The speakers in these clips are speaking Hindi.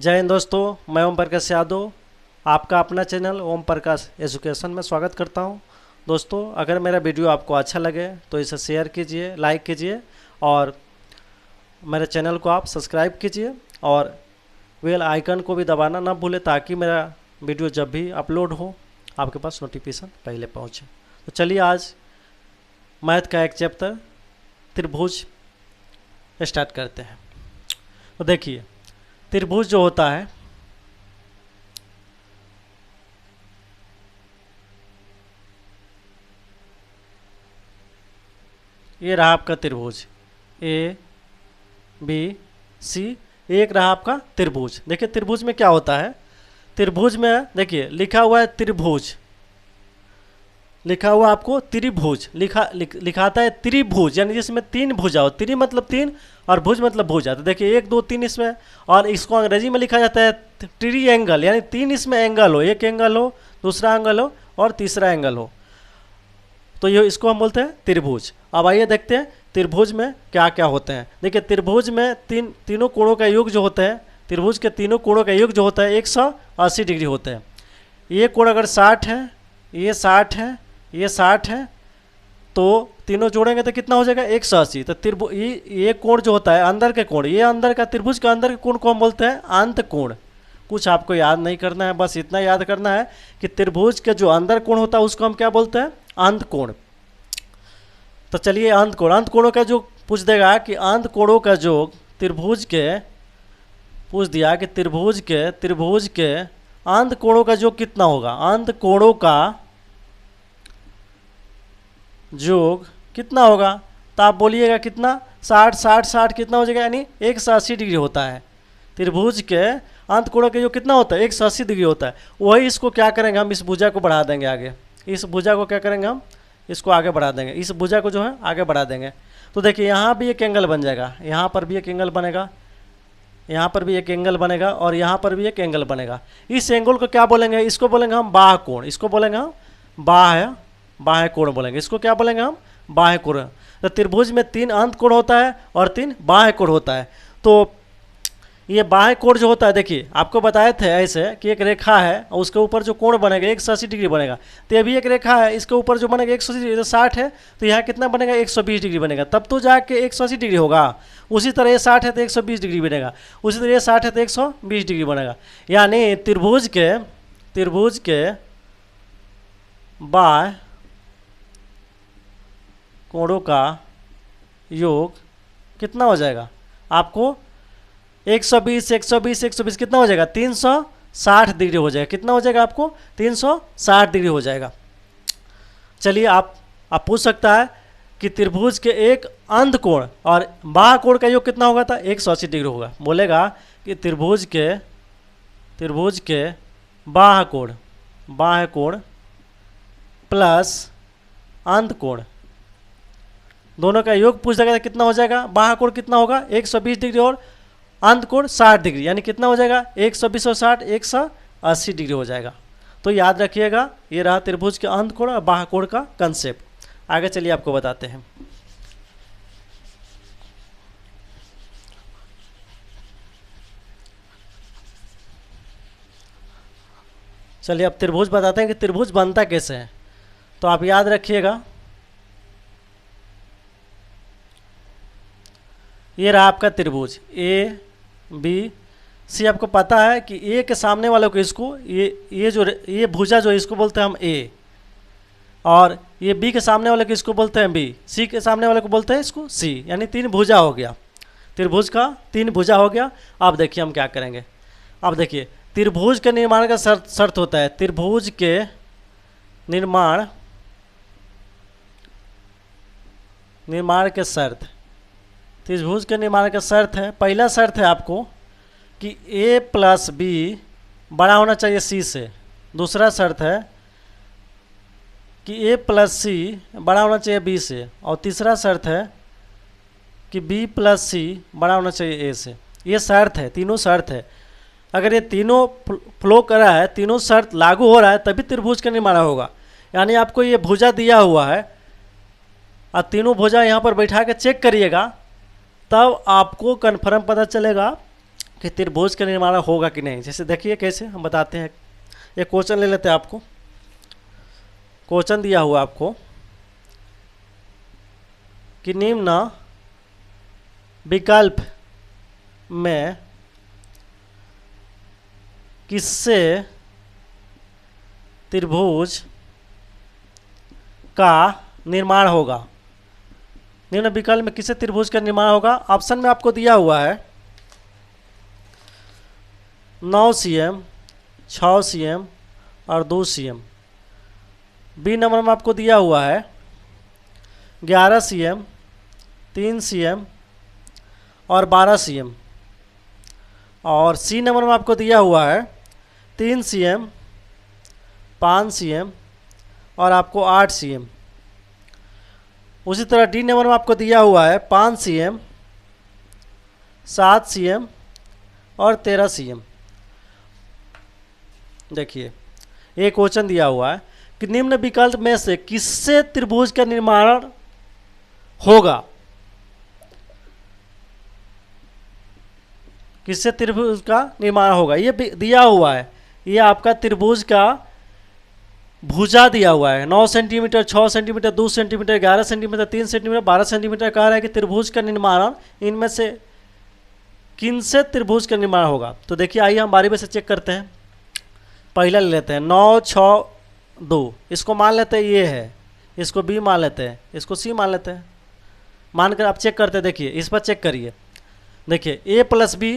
जय हिंद दोस्तों, मैं ओम प्रकाश यादव आपका अपना चैनल ओम प्रकाश एजुकेशन में स्वागत करता हूं। दोस्तों, अगर मेरा वीडियो आपको अच्छा लगे तो इसे शेयर कीजिए, लाइक कीजिए और मेरे चैनल को आप सब्सक्राइब कीजिए और बेल आइकन को भी दबाना ना भूलें ताकि मेरा वीडियो जब भी अपलोड हो आपके पास नोटिफिकेशन पहले पहुंचे। तो चलिए आज मैथ का एक चैप्टर त्रिभुज स्टार्ट करते हैं। तो देखिए, त्रिभुज जो होता है ये रहा आपका त्रिभुज ए बी सी। एक रहा आपका त्रिभुज। देखिए त्रिभुज में क्या होता है, त्रिभुज में देखिए लिखा हुआ है त्रिभुज, लिखा हुआ आपको त्रिभुज लिखाता है त्रिभुज, यानी जिसमें तीन भुजा हो। त्रि मतलब तीन और भुज मतलब भुजा। तो देखिए 1 2 3 इसमें, और इसको अंग्रेजी में लिखा जाता है ट्री एंगल, यानी तीन इसमें एंगल हो, एक एंगल हो, दूसरा एंगल हो और तीसरा एंगल हो, तो ये इसको हम बोलते हैं त्रिभुज। अब आइए देखते हैं त्रिभुज में क्या क्या होते हैं। देखिए त्रिभुज में तीनों कोणों का योग जो होता है, त्रिभुज के तीनों कोणों का योग जो होता है 180 डिग्री होता है। ये कोण अगर 60 है, ये 60 है, ये 60 है, तो तीनों जोड़ेंगे तो कितना हो जाएगा 180। तो त्रिभुज ये कोण जो होता है अंदर के कोण, ये अंदर का त्रिभुज के अंदर के कोण को हम बोलते हैं अंत कोण। कुछ आपको याद नहीं करना है, बस इतना याद करना है कि त्रिभुज के जो अंदर कोण होता है उसको हम क्या बोलते हैं, अंत कोण। तो चलिए अंत कोणों का जो पूछ देगा कि अंत कोणों का योग त्रिभुज के, पूछ दिया कि त्रिभुज के अंत कोणों का योग कितना होगा। अंत कोणों का योग कितना होगा, तो आप बोलिएगा कितना, 60 60 60 कितना हो जाएगा, यानी 180 डिग्री होता है। त्रिभुज के अंत कोणों का योग कितना होता है, 180 डिग्री होता है। वही इसको क्या करेंगे, हम इस भुजा को बढ़ा देंगे आगे, इस भुजा को क्या करेंगे, हम इसको आगे बढ़ा देंगे, इस भुजा को जो है आगे बढ़ा देंगे। तो देखिए यहाँ भी एक एंगल बन जाएगा, यहाँ पर भी एक एंगल बनेगा, यहाँ पर भी एक एंगल बनेगा और यहाँ पर भी एक एंगल बनेगा। इस एंगल को क्या बोलेंगे, इसको बोलेंगे हम बाह्य कोण, इसको बोलेंगे हम बाह्य कोण बोलेंगे, इसको क्या बोलेंगे हम, बाह्य कोण। तो त्रिभुज में 3 अंत कोण होता है और 3 बाह्य कोण होता है। तो ये बाह्य कोण जो होता है, देखिए आपको बताए थे ऐसे कि एक रेखा है और उसके ऊपर जो कोण बनेगा 180 डिग्री बनेगा। तो ये भी एक रेखा है, इसके ऊपर जो बनेगा 180 डिग्री, तो 60 है तो यहाँ कितना बनेगा 120 डिग्री बनेगा, तब तो जाके 180 डिग्री होगा। उसी तरह ये 60 है तो 120 डिग्री बनेगा, उसी तरह ये 60 है तो 120 डिग्री बनेगा। यानी त्रिभुज के बाह्य कोणों का योग कितना हो जाएगा आपको, 120 120 120 कितना हो जाएगा, 360 डिग्री हो जाएगा। कितना हो जाएगा आपको, 360 डिग्री हो जाएगा। चलिए आप पूछ सकता है कि त्रिभुज के एक अंत कोण और बाह्य कोण का योग कितना होगा, था 180 डिग्री होगा। बोलेगा कि त्रिभुज के बाह्य कोण प्लस अंत कोण, दोनों का योग पूछ देगा कितना हो जाएगा। बाह्य कोण कितना होगा 120 डिग्री और अंत कोण 60 डिग्री, यानी कितना हो जाएगा 120 और 60 180 डिग्री हो जाएगा। तो याद रखिएगा, ये रहा त्रिभुज के अंत कोण और बाह्य कोण का कंसेप्ट। आगे चलिए आपको बताते हैं। चलिए अब त्रिभुज बताते हैं कि त्रिभुज बनता कैसे है। तो आप याद रखिएगा, ये रहा आपका त्रिभुज ए बी सी। आपको पता है कि ए के सामने वाले को इसको ये भुजा जो है इसको बोलते हैं हम ए, और ये बी के सामने वाले को इसको बोलते हैं बी, सी के सामने वाले को बोलते हैं इसको सी, यानी 3 भुजा हो गया। त्रिभुज का 3 भुजा हो गया। अब देखिए हम क्या करेंगे। अब देखिए त्रिभुज के निर्माण का शर्त होता है, त्रिभुज के निर्माण के शर्त, त्रिभुज के निर्माण का शर्त है, पहला शर्त है आपको कि a प्लस बी बड़ा होना चाहिए c से। दूसरा शर्त है कि a प्लस सी बड़ा होना चाहिए b से। और तीसरा शर्त है कि b प्लस सी बड़ा होना चाहिए a से। ये शर्त है, तीनों शर्त है। अगर ये तीनों फ्लो कर रहा है, तीनों शर्त लागू हो रहा है, तभी त्रिभुज का निर्माण होगा। यानी आपको ये भुजा दिया हुआ है और तीनों भुजा यहाँ पर बैठा के चेक करिएगा, तब आपको कन्फर्म पता चलेगा कि त्रिभुज का निर्माण होगा कि नहीं। जैसे देखिए कैसे हम बताते हैं, एक क्वेश्चन ले लेते हैं। आपको क्वेश्चन दिया हुआ आपको कि निम्न विकल्प में किससे त्रिभुज का निर्माण होगा। निम्न विकल्प में किससे त्रिभुज का निर्माण होगा। ऑप्शन में आपको दिया हुआ है 9 cm, 6 cm और 2 cm। बी नंबर में आपको दिया हुआ है 11 cm, 3 cm और 12 cm। और सी नंबर में आपको दिया हुआ है 3 cm, 5 cm और आपको 8 cm। उसी तरह डी नंबर में आपको दिया हुआ है 5 cm, 7 cm और 13 cm। देखिए एक क्वेश्चन दिया हुआ है कि निम्न विकल्प में से किससे त्रिभुज का निर्माण होगा। किससे त्रिभुज का निर्माण होगा, ये दिया हुआ है। ये आपका त्रिभुज का भुजा दिया हुआ है 9 centimetre, 6 centimetre, 2 centimetre, 11 centimetre, 3 centimetre, 12 centimetre. कह रहा है कि त्रिभुज का निर्माण इनमें से किनसे त्रिभुज का निर्माण होगा। तो देखिए आइए हम बारी बारी से चेक करते हैं। पहला ले लेते हैं 9, 6, 2। इसको मान लेते हैं ये है, इसको बी मान लेते हैं, इसको सी मान लेते हैं। मानकर आप चेक करते हैं। देखिए इस पर चेक करिए। देखिए ए प्लस बी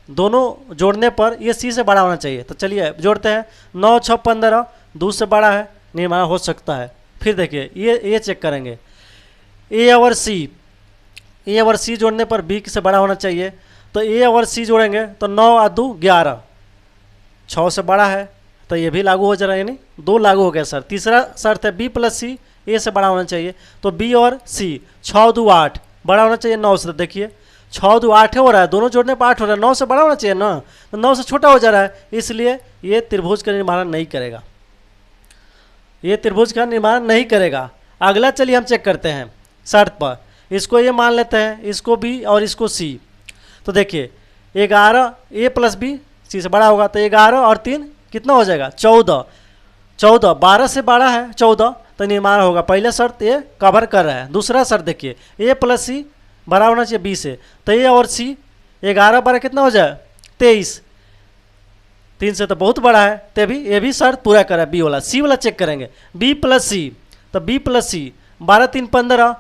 दोनों जोड़ने पर ये सी से बड़ा होना चाहिए। तो चलिए जोड़ते हैं। 9, 6, 15 2 से बड़ा है, निर्माण हो सकता है। फिर देखिए ये चेक करेंगे ए और सी जोड़ने पर बी से बड़ा होना चाहिए। तो ए और सी जोड़ेंगे तो 9 और 2 11, 6 से बड़ा है तो ये भी लागू हो जा रहा है, यानी 2 लागू हो गया सर। तीसरा शर्त है बी प्लस सी ए से बड़ा होना चाहिए। तो बी और सी 6, 2, 8 बड़ा होना चाहिए 9 से। तो देखिए 6, 2, 8 हो रहा है, दोनों जोड़ने पर 8 हो रहा है, 9 से बड़ा होना चाहिए ना। तो 9 से छोटा हो जा रहा है, इसलिए ये त्रिभुज का निर्माण नहीं करेगा। ये त्रिभुज का निर्माण नहीं करेगा। अगला चलिए हम चेक करते हैं शर्त पर। इसको ये मान लेते हैं, इसको बी और इसको सी। तो देखिए 11 ए प्लस बी सी से बड़ा होगा। तो 11 और 3 कितना हो जाएगा 14। 12 से बड़ा है 14 तो निर्माण होगा। पहला शर्त ये कवर कर रहा है। दूसरा शर्त देखिए ए प्लस सी बड़ा होना चाहिए बी से। तो ए और सी 11 12 कितना हो जाए 23। 3 से तो बहुत बड़ा है, तभी ये भी शर्त पूरा करा। बी वाला, सी वाला चेक करेंगे बी प्लस सी। तो बी प्लस सी 12, 3, 15,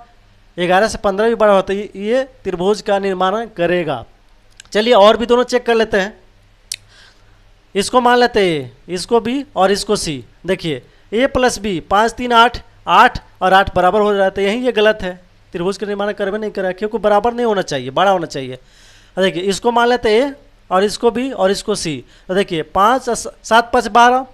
11 से 15 भी बड़ा होता है, ये त्रिभुज का निर्माण करेगा। चलिए और भी दोनों चेक कर लेते हैं। इसको मान लेते हैं, इसको बी और इसको सी। देखिए ए प्लस बी 5, 3, 8, 8 और 8 बराबर हो जाता है। यही ये गलत है, त्रिभुज का निर्माण करवे नहीं करा, क्योंकि बराबर नहीं होना चाहिए, बड़ा होना चाहिए। देखिए इसको मान लेते ए और इसको बी और इसको सी। तो देखिए 5, 7, 5, 12,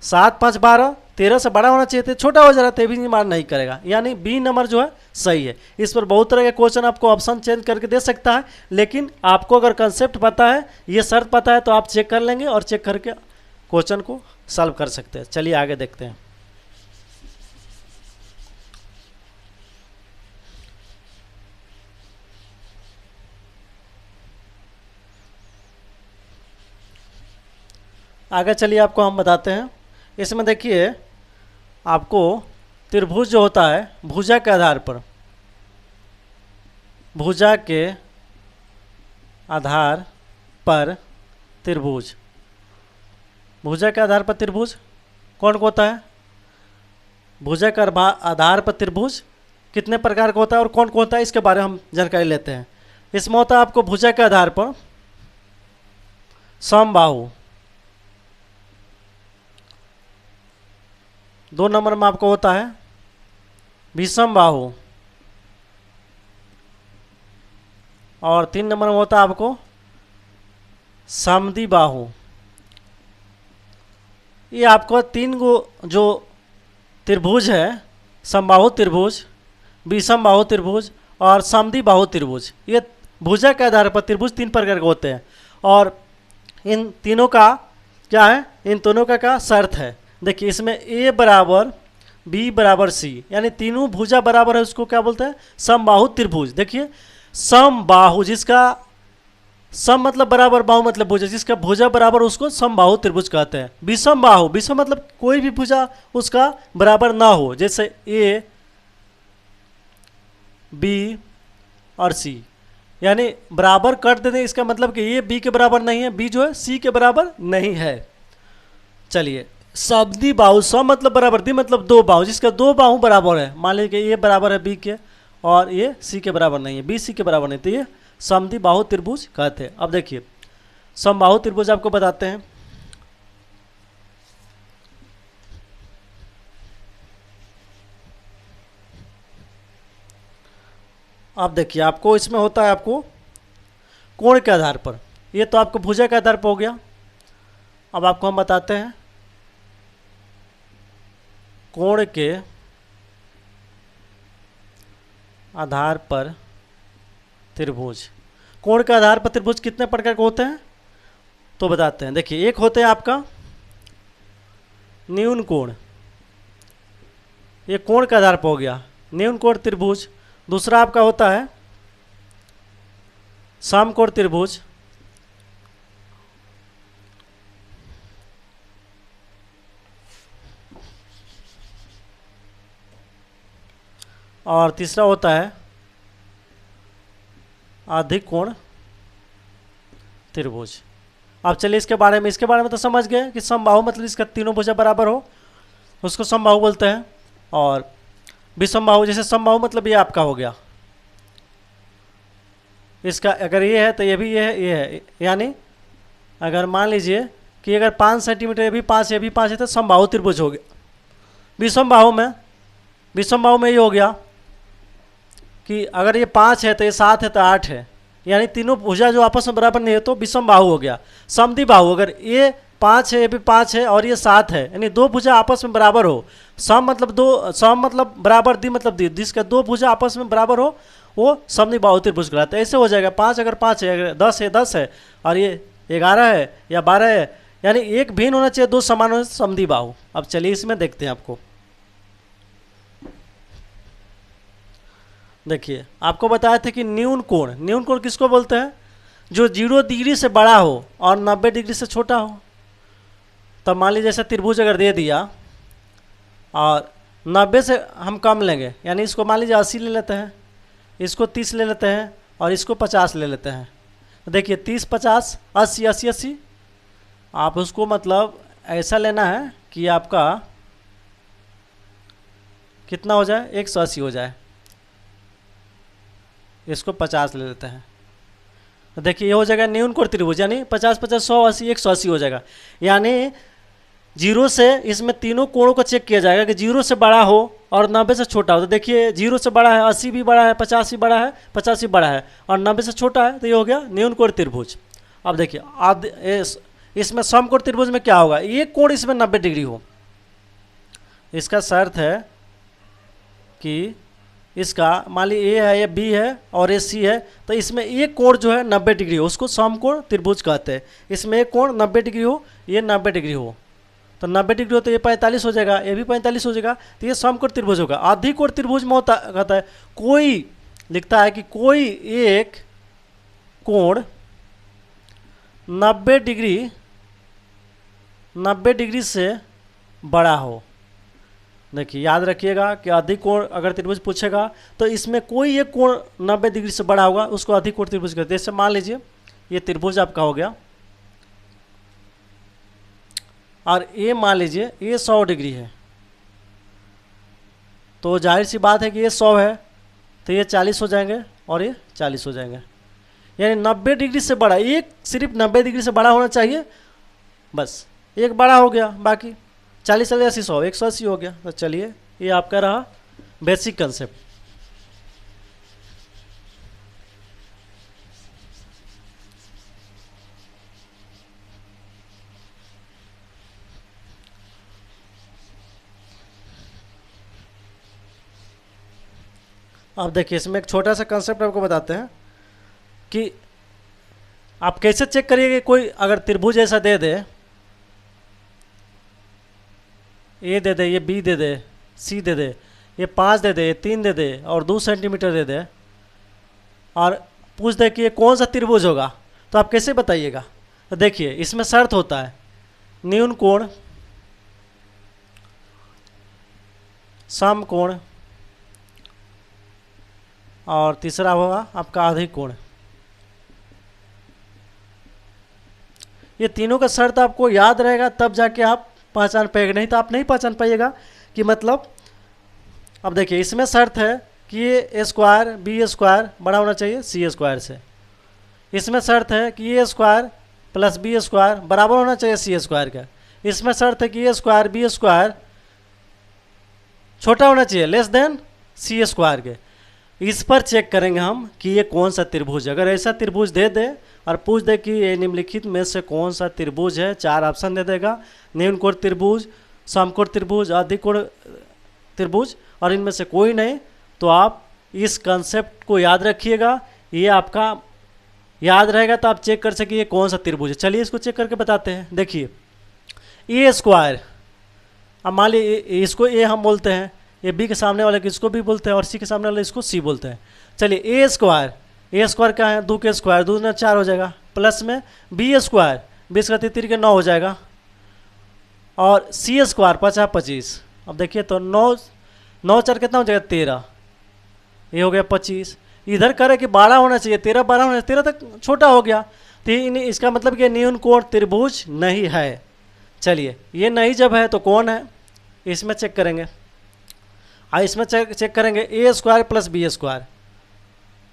7, 5, 12 13 से बड़ा होना चाहिए, तो छोटा हो जा रहा है, भी निर्माण नहीं करेगा। यानी बी नंबर जो है सही है। इस पर बहुत तरह के क्वेश्चन आपको ऑप्शन चेंज करके दे सकता है, लेकिन आपको अगर कंसेप्ट पता है, ये शर्त पता है, तो आप चेक कर लेंगे और चेक करके क्वेश्चन को सॉल्व कर सकते हैं। चलिए आगे देखते हैं। आगे चलिए आपको हम बताते हैं। इसमें देखिए आपको त्रिभुज जो होता है भुजा के आधार पर, भुजा के आधार पर त्रिभुज, भुजा के आधार पर त्रिभुज कौन को होता है। भुजा के आधार पर त्रिभुज कितने प्रकार का होता है और कौन कौन होता है, इसके बारे में हम जानकारी लेते हैं। इसमें होता है आपको भुजा के आधार पर समबाहु, 2 नंबर में आपको होता है विषम बाहु, और 3 नंबर में होता है आपको समद्वि बाहु। ये आपको 3 गो जो त्रिभुज है, समबाहु त्रिभुज, विषम बाहु त्रिभुज और समद्वि बाहु त्रिभुज, ये भुजा के आधार पर त्रिभुज 3 प्रकार के होते हैं। और इन तीनों का क्या है, इन दोनों का क्या शर्त है। देखिए इसमें ए बराबर बी बराबर सी, यानी तीनों भुजा बराबर है, उसको क्या बोलते हैं समबाहु त्रिभुज। देखिए समबाहु जिसका सम मतलब बराबर, बाहु मतलब भुजा, जिसका भुजा बराबर उसको समबाहु त्रिभुज कहते हैं। विषम बाहु, विषम मतलब कोई भी भुजा उसका बराबर ना हो, जैसे ए, बी और सी, यानी बराबर कर देते, इसका मतलब कि ये बी के बराबर नहीं है, बी जो है सी के बराबर नहीं है। चलिए, समद्वि बाहु, सम मतलब बराबर, दी मतलब दो बाहु, जिसका दो बाहु बराबर है, मान लीजिए ये बराबर है बी के और ये सी के बराबर नहीं है, बी सी के बराबर नहीं, तो ये समद्वि बाहु त्रिभुज कहते हैं। अब देखिए समबाहु त्रिभुज आपको बताते हैं। अब देखिए आपको इसमें होता है आपको कोण के आधार पर, ये तो आपको भुजा के आधार पर हो गया। अब आपको हम बताते हैं कोण के आधार पर त्रिभुज। कोण के आधार पर त्रिभुज कितने प्रकार के होते हैं तो बताते हैं। देखिए, एक होते हैं आपका न्यून कोण, ये कोण के आधार पर हो गया न्यून कोण त्रिभुज। दूसरा आपका होता है समकोण त्रिभुज, और तीसरा होता है अधिक कोण त्रिभुज। अब चलिए इसके बारे में तो समझ गए कि समबाहु मतलब इसका तीनों भुजा बराबर हो, उसको समबाहु बोलते हैं। और विषमबाहु, जैसे समबाहु मतलब ये आपका हो गया, इसका अगर ये है तो ये भी ये है, यानी अगर मान लीजिए कि अगर 5 सेंटीमीटर ये भी 5 ये भी 5 है तो समबाहु त्रिभुज हो गया। विषमबाहु में ये हो गया कि अगर ये 5 है तो ये 7 है तो 8 है, यानी तीनों भुजा जो आपस में बराबर नहीं है तो विषमबाहु हो गया। समद्विबाहु, अगर ये 5 है ये भी 5 है और ये 7 है, यानी दो भुजा आपस में बराबर हो। सम मतलब बराबर, दी मतलब दी, जिसका दो भुजा आपस में बराबर हो वो समद्विबाहु त्रिभुज कहलाता है। ऐसे हो जाएगा 5 अगर 5 है, अगर 10 है और ये 11 है या 12 है, यानी एक भिन्न होना चाहिए, दो समान होना चाहिए, समद्विबाहु। अब चलिए इसमें देखते हैं आपको। देखिए आपको बताया था कि न्यून कोण किसको बोलते हैं, जो 0 डिग्री से बड़ा हो और 90 डिग्री से छोटा हो। तब मान लीजिए जैसे त्रिभुज अगर दे दिया और 90 से हम कम लेंगे, यानी इसको मान लीजिए 80 ले लेते हैं, इसको 30 ले लेते हैं और इसको 50 ले लेते हैं। तो देखिए 30 50 80 80 80, आप उसको मतलब ऐसा लेना है कि आपका कितना हो जाए, 180 हो जाए। इसको 50 ले लेते हैं, तो देखिए ये हो जाएगा न्यून कोण त्रिभुज, यानी 50 50 100 80 180 हो जाएगा। यानी 0 से इसमें तीनों कोणों को चेक किया जाएगा कि 0 से बड़ा हो और 90 से छोटा हो। तो देखिए 0 से बड़ा है, 80 भी बड़ा है, 50 भी बड़ा है, 50 भी बड़ा है और 90 से छोटा है, तो ये हो गया न्यून कोण त्रिभुज। अब देखिए इसमें समकोण त्रिभुज में क्या होगा, एक कोण इसमें 90 डिग्री हो। इसका शर्त है कि इसका मान ली ए है, ये बी है और ये सी है, तो इसमें एक कोण जो है 90 डिग्री हो, उसको समकोण त्रिभुज कहते हैं। इसमें एक कोण 90 डिग्री हो, ये 90 डिग्री हो, तो 90 डिग्री हो तो ये 45 हो जाएगा, ये भी 45 हो जाएगा, तो ये समकोण त्रिभुज होगा। अधिक कोण त्रिभुज में होता कहता है कोई, लिखता है कि कोई एक कोण 90 डिग्री से बड़ा हो। देखिए याद रखिएगा कि अधिक कोण अगर त्रिभुज पूछेगा तो इसमें कोई एक कोण 90 डिग्री से बड़ा होगा, उसको अधिक कोण त्रिभुज कहते हैं। जैसे मान लीजिए ये त्रिभुज आपका हो गया और ये मान लीजिए ये 100 डिग्री है, तो जाहिर सी बात है कि ये 100 है तो ये 40 हो जाएंगे और ये 40 हो जाएंगे। यानी 90 डिग्री से बड़ा, एक सिर्फ 90 डिग्री से बड़ा होना चाहिए, बस एक बड़ा हो गया, बाकी 40 चले 80 100 180 हो गया। तो चलिए ये आपका रहा बेसिक कंसेप्ट। अब देखिए इसमें एक छोटा सा कंसेप्ट आपको बताते हैं कि आप कैसे चेक करिए कि कोई अगर त्रिभुज ऐसा दे दे, ए दे दे, ये बी दे दे, सी दे दे, ये 5 दे दे, ये 3 दे दे और 2 सेंटीमीटर दे दे, और पूछ दे कि ये कौन सा त्रिभुज होगा, तो आप कैसे बताइएगा? तो देखिए इसमें शर्त होता है न्यून कोण, सम कोण और तीसरा होगा आपका अधिक कोण। ये तीनों का शर्त आपको याद रहेगा तब जाके आप पहचान पाइएगा, नहीं तो आप नहीं पहचान पाइएगा कि मतलब। अब देखिए इसमें शर्त है कि ये ए स्क्वायर बी स्क्वायर बड़ा होना चाहिए सी स्क्वायर से। इसमें शर्त है कि ए स्क्वायर प्लस बी स्क्वायर बराबर होना चाहिए सी स्क्वायर का। इसमें शर्त है कि ए स्क्वायर बी स्क्वायर छोटा होना चाहिए लेस देन सी स्क्वायर के। इस पर चेक करेंगे हम कि ये कौन सा त्रिभुज है। अगर ऐसा त्रिभुज दे दे और पूछ दे कि ये निम्नलिखित में से कौन सा त्रिभुज है, 4 ऑप्शन दे देगा, न्यून कोण त्रिभुज, समकोण त्रिभुज, अधिक कोण त्रिभुज और इनमें से कोई नहीं, तो आप इस कंसेप्ट को याद रखिएगा। ये आपका याद रहेगा तो आप चेक कर सकिए ये कौन सा त्रिभुज है। चलिए इसको चेक करके बताते हैं। देखिए ए स्क्वायर, अब मान लीजिए इसको ए हम बोलते हैं, ये बी के सामने वाले को इसको भी बोलते हैं और सी के सामने वाले इसको सी बोलते हैं। चलिए ए स्क्वायर क्या है, 2 के स्क्वायर 2 में 4 हो जाएगा, प्लस में बी स्क्वायर 20 का 3 के 9 हो जाएगा और सी स्क्वायर 50 25। अब देखिए तो 9 4 कितना हो जाएगा 13, ये हो गया 25। इधर करे कि 12 होना चाहिए, 13 12 होना चाहिए, 13 तक छोटा हो गया, तो इसका मतलब कि न्यून कोण त्रिभुज नहीं है। चलिए ये नहीं जब है तो कौन है, इसमें चेक करेंगे। इसमें चेक करेंगे ए स्क्वायर प्लस बी स्क्वायर,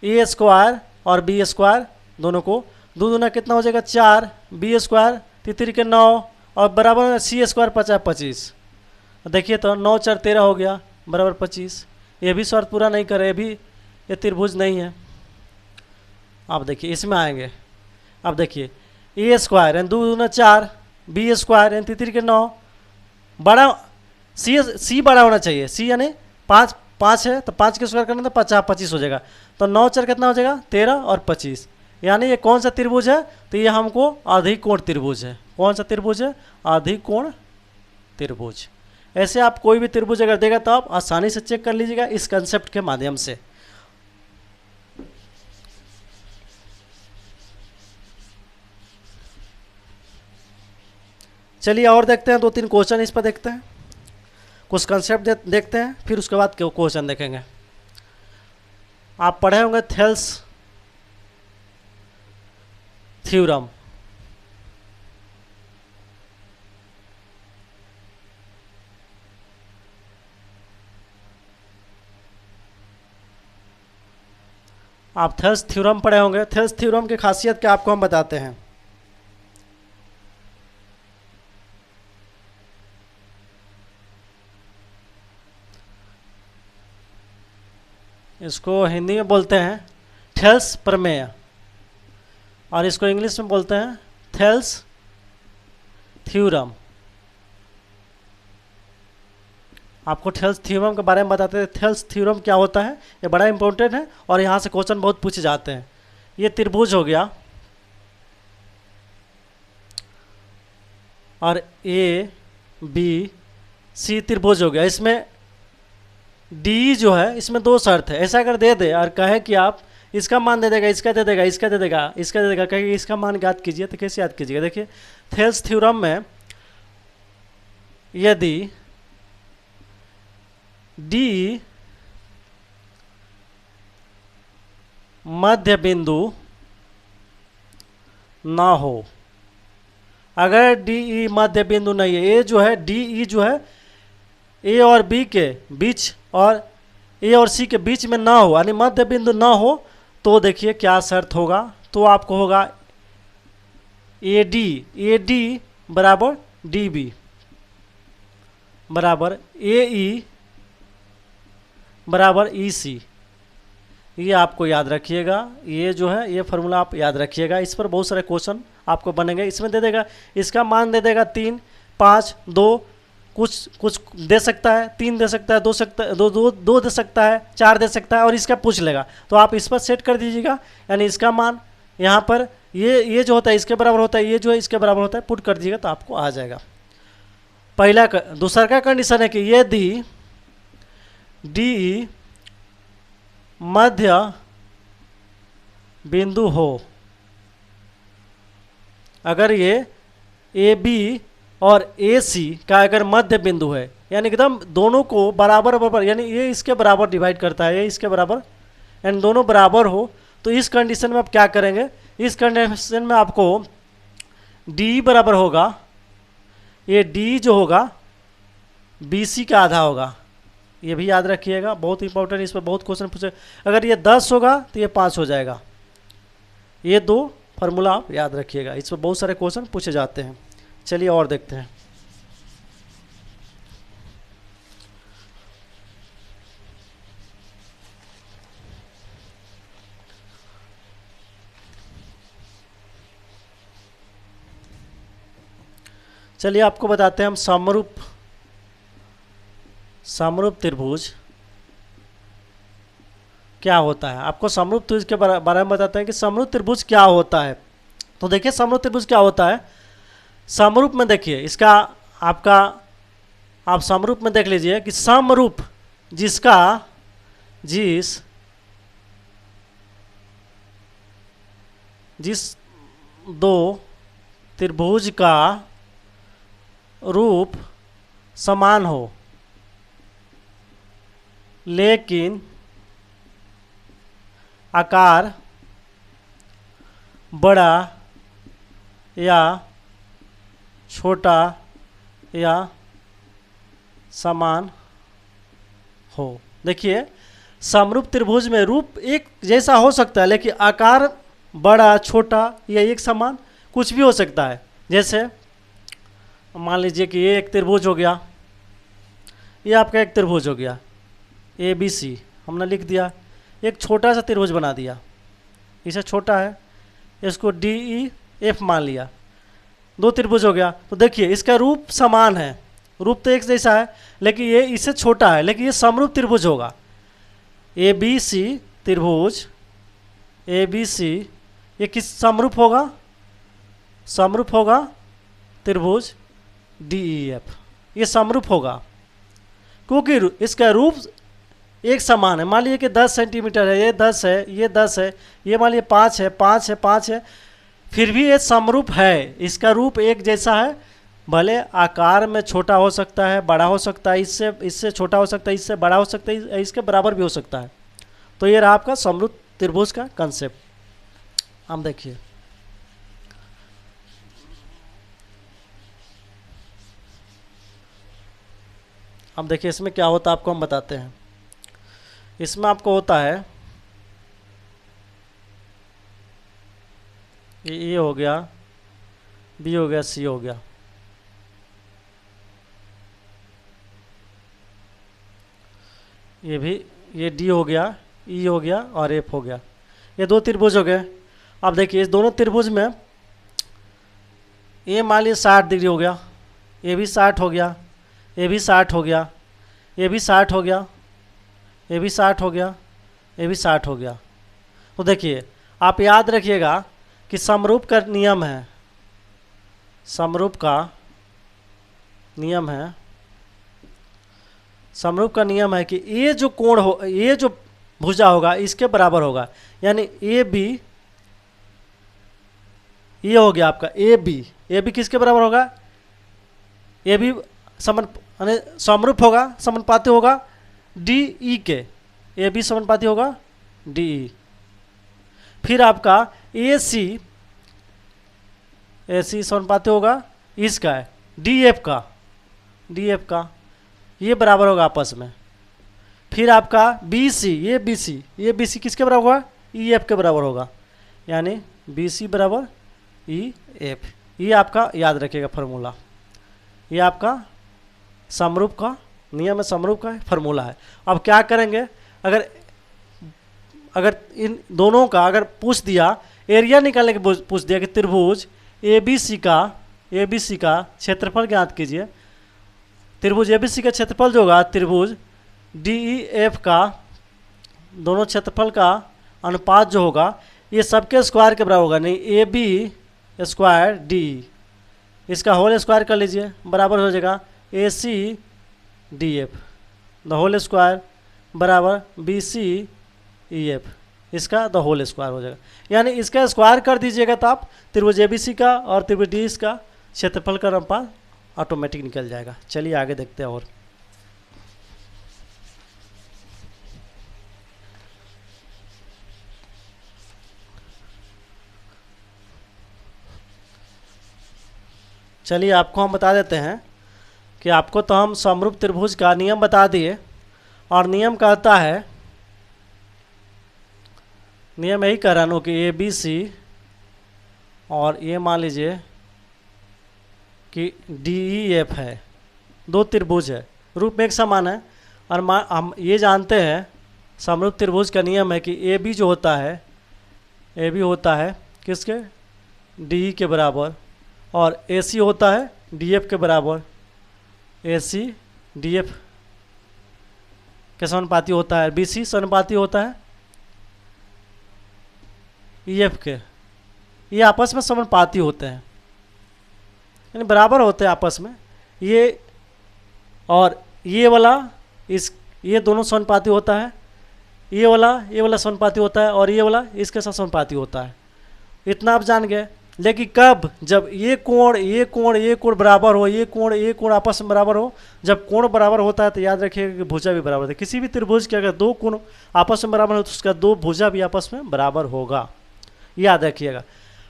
ए स्क्वायर और बी स्क्वायर दोनों को 2 दूना कितना हो जाएगा 4, बी स्क्वायर 3 के 9 और बराबर सी स्क्वायर 50 25। देखिए तो 9 4 13 हो गया बराबर 25। ये भी शर्त पूरा नहीं करे, ये त्रिभुज नहीं है। अब देखिए इसमें आएंगे, अब देखिए ए स्क्वायर यानी 2 दूना 4, बी स्क्वायर यानी 3 के 9 बड़ा, सी बड़ा होना चाहिए, सी यानी 5 है तो 5 के स्क्वायर करने तो 50 25 हो जाएगा, तो 9 4 कितना हो जाएगा 13 और 25, यानी ये कौन सा त्रिभुज है, तो ये हमको अधिक कोण त्रिभुज है। कौन सा त्रिभुज है, अधिक कोण त्रिभुज। ऐसे आप कोई भी त्रिभुज अगर देगा तो आप आसानी से चेक कर लीजिएगा इस कंसेप्ट के माध्यम से। चलिए और देखते हैं 2-3 क्वेश्चन इस पर देखते हैं, कुछ कंसेप्ट देखते हैं, फिर उसके बाद क्वेश्चन देखेंगे। आप पढ़े होंगे थेल्स थ्योरम। आप थेल्स थ्योरम पढ़े होंगे। थेल्स थ्योरम की खासियत क्या आपको हम बताते हैं। इसको हिंदी में बोलते हैं थेल्स प्रमेय और इसको इंग्लिश में बोलते हैं थेल्स थ्योरम। आपको थेल्स थ्योरम के बारे में बताते हैं। थेल्स थ्योरम क्या होता है, ये बड़ा इंपॉर्टेंट है और यहाँ से क्वेश्चन बहुत पूछे जाते हैं। ये त्रिभुज हो गया और ए बी सी त्रिभुज हो गया। इसमें डी जो है इसमें 2 शर्त है। ऐसा अगर दे दे और कहे कि आप इसका मान दे देगा, इसका दे देगा, इसका दे देगा, इसका दे देगा, कहेगा इसका मान याद कीजिए, तो कैसे याद कीजिएगा। देखिए थेल्स थ्योरम में यदि डी मध्य बिंदु ना हो, अगर डी ई मध्य बिंदु नहीं है, ए जो है डी ई जो है ए और बी के बीच और ए और सी के बीच में ना हो, यानी मध्य बिंदु ना हो, तो देखिए क्या शर्त होगा, तो आपको होगा ए डी बराबर डी बी बराबर ए ई बराबर ई सी। ये आपको याद रखिएगा, ये जो है ये फार्मूला आप याद रखिएगा। इस पर बहुत सारे क्वेश्चन आपको बनेंगे। इसमें दे देगा, इसका मान दे देगा 3 5 2, कुछ दे सकता है, 3 दे सकता है, 2 सकता है, 2 दे सकता है, 4 दे सकता है और इसका पूछ लेगा, तो आप इस पर सेट कर दीजिएगा। यानी इसका मान यहाँ पर ये जो होता है इसके बराबर होता है, ये जो है इसके बराबर होता है, पुट कर दीजिएगा तो आपको आ जाएगा। दूसरा का कंडीशन है कि यदि डी मध्य बिंदु हो, अगर ये ए बी और ए सी का अगर मध्य बिंदु है, यानी एकदम दोनों को बराबर बराबर, यानी ये इसके बराबर डिवाइड करता है, ये इसके बराबर, एंड दोनों बराबर हो, तो इस कंडीशन में आप क्या करेंगे, इस कंडीशन में आपको डी बराबर होगा, ये डी जो होगा बी सी का आधा होगा। ये भी याद रखिएगा, बहुत इंपॉर्टेंट, इस पर बहुत क्वेश्चन पूछे। अगर ये 10 होगा तो ये 5 हो जाएगा। ये दो फार्मूला आप याद रखिएगा, इस पर बहुत सारे क्वेश्चन पूछे जाते हैं। चलिए और देखते हैं। चलिए आपको बताते हैं हम समरूप त्रिभुज क्या होता है। आपको समरूप त्रिभुज के बारे में बताते हैं कि समरूप त्रिभुज क्या होता है। तो देखिए समरूप त्रिभुज क्या होता है। समरूप में देखिए इसका आपका, आप समरूप में देख लीजिए कि समरूप जिसका जिस दो त्रिभुज का रूप समान हो लेकिन आकार बड़ा या छोटा या समान हो। देखिए समरूप त्रिभुज में रूप एक जैसा हो सकता है लेकिन आकार बड़ा छोटा या एक समान कुछ भी हो सकता है। जैसे मान लीजिए कि ये एक त्रिभुज हो गया, ये आपका एक त्रिभुज हो गया ए बी सी, हमने लिख दिया। एक छोटा सा त्रिभुज बना दिया, इसे छोटा है, इसको डी ई एफ मान लिया, दो त्रिभुज हो गया। तो देखिए इसका रूप समान है, रूप तो एक जैसा है लेकिन ये इससे छोटा है, लेकिन ये समरूप त्रिभुज होगा। ए बी सी त्रिभुज ए बी सी, ये किस समरूप होगा, समरूप होगा त्रिभुज डी ई एफ, ये समरूप होगा क्योंकि इसका रूप एक समान है। मान लीजिए कि 10 सेंटीमीटर है, ये 10 है, ये 10 है, ये मान लीजिए 5 है, 5 है, 5 है, फिर भी ये समरूप है, इसका रूप एक जैसा है। भले आकार में छोटा हो सकता है, बड़ा हो सकता है, इससे छोटा हो सकता है, इससे बड़ा हो सकता है, इसके बराबर भी हो सकता है। तो ये रहा आपका समरूप त्रिभुज का कंसेप्ट। हम देखिए अब देखिए इसमें क्या होता है आपको हम बताते हैं। इसमें आपको होता है ये हो गया, बी हो गया, सी हो गया, ये भी, ये डी हो गया, ई हो गया और एफ हो गया। ये दो त्रिभुज हो गए। अब देखिए इस दोनों त्रिभुज में ये मान लीजिए 60 डिग्री हो गया, ये भी 60 हो गया, ये भी 60 हो गया, ये भी 60 हो गया, ये भी 60 हो गया, ये भी 60 हो गया। तो देखिए आप याद रखिएगा कि समरूप का नियम है, समरूप का नियम है, समरूप का नियम है कि ये जो कोण हो, ये जो भुजा होगा इसके बराबर होगा। यानी ए बी, ये हो गया आपका ए बी किसके बराबर होगा, ए बी समरूप होगा, समानुपाती होगा डी ई के, ए बी समानुपाती होगा डी ई। फिर आपका ए सी समानुपाती होगा इसका है डी एफ का, ये बराबर होगा आपस में। फिर आपका बी सी किसके बराबर होगा, ई एफ के बराबर होगा, यानी बी सी बराबर ई एफ। ये आपका याद रखिएगा फार्मूला, ये आपका समरूप का नियम है, समरूप का फार्मूला है। अब क्या करेंगे, अगर इन दोनों का अगर पूछ दिया, एरिया निकालने के पूछ दिया कि त्रिभुज ए बी सी का क्षेत्रफल ज्ञात कीजिए। त्रिभुज ए बी सी का क्षेत्रफल जो होगा त्रिभुज डी ई एफ का दोनों क्षेत्रफल का अनुपात जो होगा ये सबके स्क्वायर के बराबर होगा। नहीं, ए बी स्क्वायर डी, इसका होल स्क्वायर कर लीजिए, बराबर हो जाएगा A C D F, the whole square बराबर बी सी ई एफ। इसका द होल स्क्वायर हो जाएगा। यानी इसका स्क्वायर कर दीजिएगा तो आप त्रिभुज एबीसी का और त्रिभुज डी का क्षेत्रफल का अनुपात ऑटोमेटिक निकल जाएगा। चलिए आगे देखते हैं। और चलिए आपको हम बता देते हैं कि आपको तो हम समरूप त्रिभुज का नियम बता दिए, और नियम कहता है, नियम यही कह रहा हूँ कि ए बी सी और ये मान लीजिए कि डी ई एफ है, दो त्रिभुज है, रूप में एक समान है। और हम ये जानते हैं समरूप त्रिभुज का नियम है कि ए बी जो होता है, ए बी होता है किसके, डी ई के बराबर, और ए सी होता है डी एफ के बराबर। ए सी डी एफ के समानुपाती होता है, बी सी समानुपाती होता है ई एफ के। ये आपस में समानुपाती होते हैं, यानी बराबर होते हैं आपस में। ये और ये वाला ये दोनों समानुपाती होता है, ये वाला समानुपाती होता है, और ये वाला इसके साथ समानुपाती होता है। इतना आप जान गए। लेकिन कब, जब ये कोण बराबर हो, ये कोण आपस में बराबर हो। जब कोण बराबर होता है तो याद रखिएगा कि भुजा भी बराबर है। किसी भी त्रिभुज के अगर दो कोण आपस में बराबर हो तो उसका दो भुजा भी आपस में बराबर होगा, याद रखिएगा।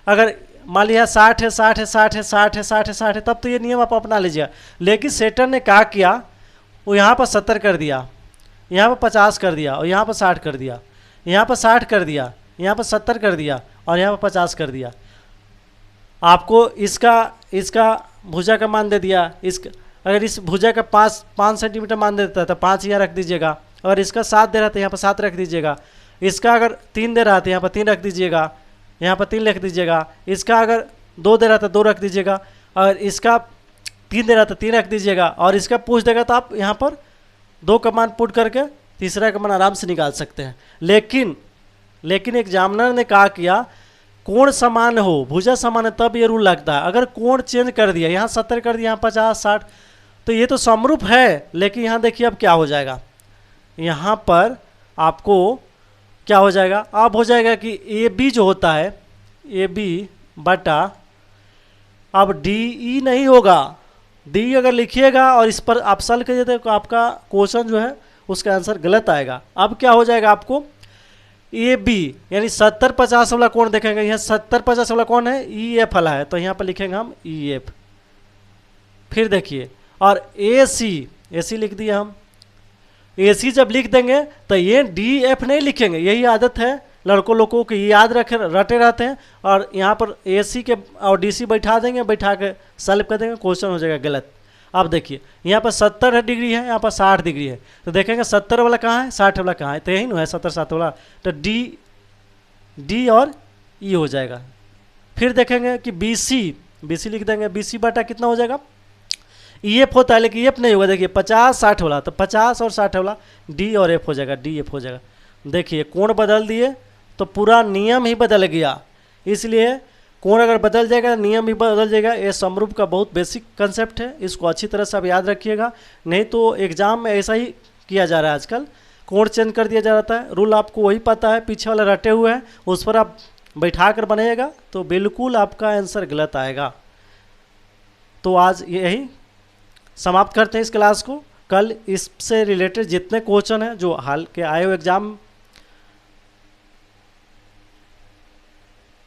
अगर मान लिया 60 है 60 है 60 है 60 है 60 है 60 है, तब तो ये नियम आप अपना लीजिएगा। लेकिन सेटन ने क्या किया, वो यहाँ पर 70 कर दिया, यहाँ पर 50 कर दिया, और यहाँ पर 60 कर दिया, यहाँ पर 60 कर दिया, यहाँ पर 70 कर दिया, और यहाँ पर 50 कर दिया। आपको इसका भुजा का मान दे दिया। अगर इस भुजा का 5 सेंटीमीटर मान देता है तो 5 यहाँ रख दीजिएगा। अगर इसका 7 दे रहा था यहाँ पर 7 रख दीजिएगा। इसका अगर 3 दे रहा था यहाँ पर 3 रख दीजिएगा, यहाँ पर 3 लिख दीजिएगा। इसका अगर 2 दे रहा था 2 रख दीजिएगा। अगर इसका 3 दे रहा था 3 रख दीजिएगा। और इसका पूछ देगा तो आप यहाँ पर 2 का मान पुट करके तीसरा का मान आराम से निकाल सकते हैं। लेकिन एग्जामिनर ने कहा किया कोण समान हो, भुजा समान है, तब ये रूल लगता है। अगर कोण चेंज कर दिया, यहाँ 70 कर दिया, यहाँ 50 60, तो ये तो समरूप है। लेकिन यहाँ देखिए अब क्या हो जाएगा, यहाँ पर आपको क्या हो जाएगा, अब हो जाएगा कि ए बी जो होता है, ए बी बटा, अब डी ई नहीं होगा। डी अगर लिखिएगा और इस पर आप सल करिए तो आपका क्वेश्चन जो है उसका आंसर गलत आएगा। अब क्या हो जाएगा, आपको ए बी यानी 70-50 वाला कोण देखेंगे। यहाँ 70-50 वाला कौन है, ई एफ वाला है, तो यहाँ पर लिखेंगे हम ई एफ। फिर देखिए, और ए सी लिख दिया हम। ए सी जब लिख देंगे तो ये डी एफ नहीं लिखेंगे। यही आदत है लड़कों लोगों को, ये याद रटे रहते हैं, और यहाँ पर ए सी के और डी सी बैठा देंगे, बैठा के सॉल्व कर देंगे, क्वेश्चन हो जाएगा गलत। अब देखिए यहाँ पर 70 डिग्री है, यहाँ पर 60 डिग्री है, तो देखेंगे 70 वाला कहाँ है, 60 वाला कहाँ है, तो यही ना है 70-60 वाला, तो डी और ई हो जाएगा। फिर देखेंगे कि बी सी लिख देंगे। बी सी बटा कितना हो जाएगा, ई एफ होता है लेकिन एफ नहीं होगा। देखिए 50-60 वाला, तो 50 और 60 वाला डी और एफ हो जाएगा, डी एफ हो जाएगा। देखिए कोण बदल दिए तो पूरा नियम ही बदल गया। इसलिए कोण अगर बदल जाएगा नियम भी बदल जाएगा। ये समरूप का बहुत बेसिक कंसेप्ट है, इसको अच्छी तरह से आप याद रखिएगा। नहीं तो एग्जाम में ऐसा ही किया जा रहा है आजकल, कोण चेंज कर दिया जा रहा है। रूल आपको वही पता है, पीछे वाला रटे हुए हैं, उस पर आप बैठा कर बनाइएगा तो बिल्कुल आपका आंसर गलत आएगा। तो आज यही समाप्त करते हैं इस क्लास को। कल इससे रिलेटेड जितने क्वेश्चन हैं जो हाल के आए हुए एग्जाम